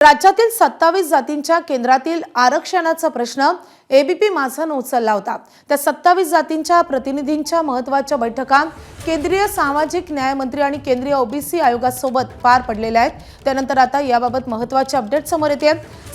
राज्यातील 27 जातींच्या केंद्रातील आरक्षणाचा प्रश्न एबीपी माझानं उचलला होता। त्या 27 जातींच्या प्रतिनिधींच्या महत्त्वाच्या बैठका केंद्रीय सामाजिक न्याय मंत्री आणि केंद्रीय ओबीसी आयोगासोबत पार पडलेल्या आहेत। त्यानंतर आता याबाबत महत्त्वाचे अपडेट समोर येते।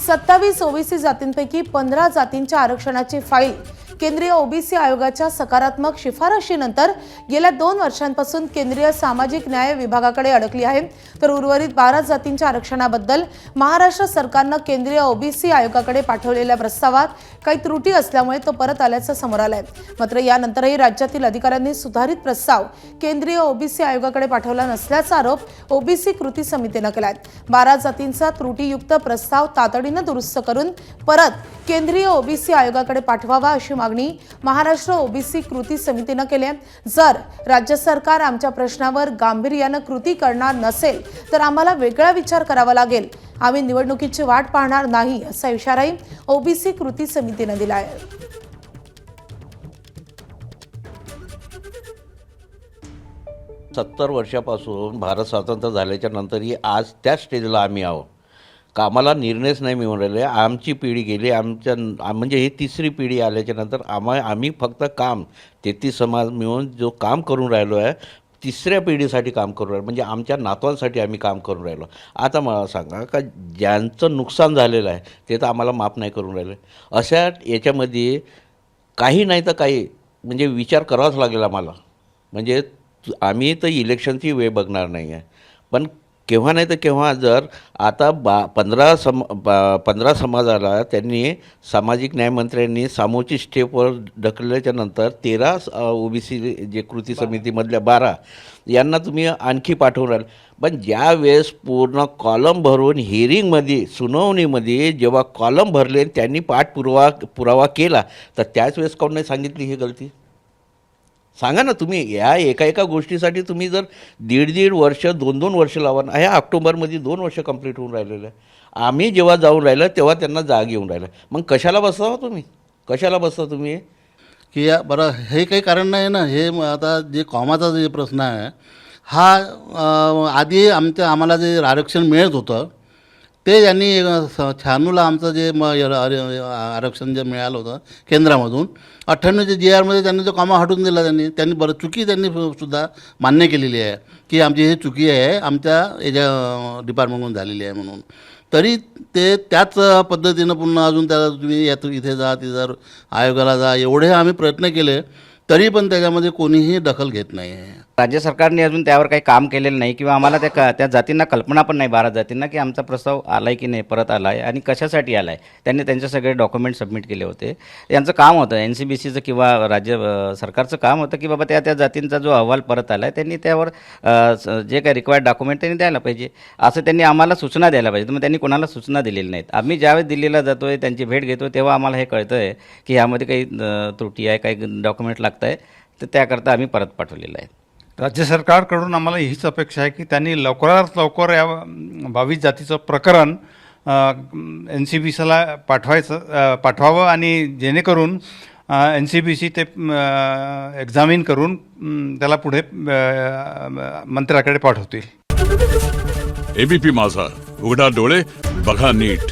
27 ओबीसी जातींपैकी 15 जातींच्या आरक्षणाची फाईल केंद्रीय ओबीसी आयोगाच्या सकारात्मक शिफारशीनंतर गेल्या 2 वर्षांपासून केंद्रीय सामाजिक न्याय विभागाकडे अडकली आहे। तर उर्वरित 12 जातींच्या आरक्षणाबद्दल महाराष्ट्र सरकारने केंद्रीय ओबीसी आयोगाकडे पाठवलेल्या प्रस्तावात काही त्रुटी असल्यामुळे तो परत आल्याचं समोर आलंय। मात्र यानंतरही राज्यातील अधिकाऱ्यांनी सुधारित प्रस्ताव केंद्रीय ओबीसी आयोगाकडे पाठवला नसल्याचा आरोप ओबीसी कृती समितीने केलाय। 12 जातींचा त्रुटीयुक्त प्रस्ताव तातडीने दुरुस्त करून परत केंद्रीय ओबीसी आयोगाकडे पाठवावा अशी मागणी महाराष्ट्र ओबीसी कृती समितीने केली आहे। जर राज्य सरकार आमच्या प्रश्नावर गांभीर्याने कृती करणार नसेल तर आम्हाला वेगळा विचार करावा लागेल। आम्ही निवडणुकीची वाट पाहणार नाही असा इशाराही ओबीसी कृती समितीने दिला आहे। 70 वर्षापासून भारत स्वतंत्र झाल्याच्या नंतरही आज त्या स्टेजला आम्ही आहोत। कामाला निर्णयच नाही मिळून राहिले। आमची पिढी गेली, म्हणजे ही तिसरी पिढी आल्याच्या नंतर आम्ही फक्त काम 33 समाज मिळून जो काम करून राहिलो आहे, तिसऱ्या पिढीसाठी काम करून राहिलो, म्हणजे आमच्या नातवांसाठी आम्ही काम करून राहिलो। आता मला सांगा का ज्यांचं नुकसान झालेलं आहे ते तर आम्हाला माफ नाही करून राहिले। अशा याच्यामध्ये काही नाही तर काही म्हणजे विचार करावाच लागेल आम्हाला। म्हणजे आम्ही तर इलेक्शनची वेळ बघणार नाही आहे, पण केव्हा नाही तर केव्हा जर आता 15 समाजाला त्यांनी सामाजिक न्यायमंत्र्यांनी सामूहिक स्टेपवर ढकलल्याच्या नंतर 13 ओबीसी जे कृती समितीमधल्या 12 यांना तुम्ही आणखी पाठवून राहिले। पण ज्या वेळेस पूर्ण कॉलम भरून हिअरिंगमध्ये सुनावणीमध्ये जेव्हा कॉलम भरले त्यांनी पुरावा केला तर त्याच वेळेस कोण नाही सांगितली ही गलती? सांगा ना तुम्ही। या एका गोष्टीसाठी तुम्ही जर दीड वर्ष 2 वर्ष लावा। ह्या ऑक्टोबरमध्ये 2 वर्ष कंप्लीट होऊन राहिलेलं आहे। आम्ही जेव्हा जाऊन राहिलं तेव्हा त्यांना जाग येऊन राहिलं। मग कशाला बसता तुम्ही? की बरं हे काही कारण नाही ना। हे आता जे कॉमाचा जे प्रश्न आहे हा आधी आम्हाला जे आरक्षण मिळत होतं ते यांनी 96ला आमचं जे आरक्षण जे मिळालं होतं केंद्रामधून 98च्या GRमध्ये त्यांनी जो कॉमा हटवून दिला। त्यांनी बरं चुकी त्यांनी सुद्धा मान्य केलेली आहे की आमची ही चुकी आहे, आमच्या याच्या डिपार्टमेंटमधून झालेली आहे म्हणून। तरी ते त्याच पद्धतीनं पुन्हा अजून त्याला तुम्ही इथे जा तिथे आयोगाला जा एवढे आम्ही प्रयत्न केले तरी पण त्याच्यामध्ये कोणीही दखल घेत नाही आहे। राज्य सरकारने अजून त्यावर काही काम केलेलं नाही किंवा आम्हाला त्या जातींना कल्पना पण नाही 12 जातींना की आमचा प्रस्ताव आलाय की नाही, परत आलाय आणि कशासाठी आलाय। त्यांनी त्यांचे सगळे डॉक्युमेंट सबमिट केले होते। यांचं काम होतं NCBCचं किंवा राज्य सरकारचं काम होतं की बाबा त्या जातींचा जो अहवाल परत आलाय त्यांनी त्यावर जे काही रिक्वायर्ड डॉक्युमेंट त्यांनी द्यायला पाहिजे असं त्यांनी आम्हाला सूचना द्यायला पाहिजे। मग त्यांनी कोणाला सूचना दिलेली नाहीत। आम्ही ज्यावेळेस दिल्लीला जातोय त्यांची भेट घेतो तेव्हा आम्हाला हे कळतं आहे की ह्यामध्ये काही त्रुटी आहे, काही डॉक्युमेंट लागत आहे, तर त्याकरता आम्ही परत पाठवलेलं आहे। राज्य सरकारकडून आम्हाला हीच अपेक्षा आहे की त्यांनी लवकरात लवकर या 22 जातीचं प्रकरण NCBCला पाठवावं आणि जेणेकरून NCBC ते एक्झामिन करून त्याला पुढे मंत्र्याकडे पाठवतील। एबीपी माझा, उघडा डोळे बघा नीट।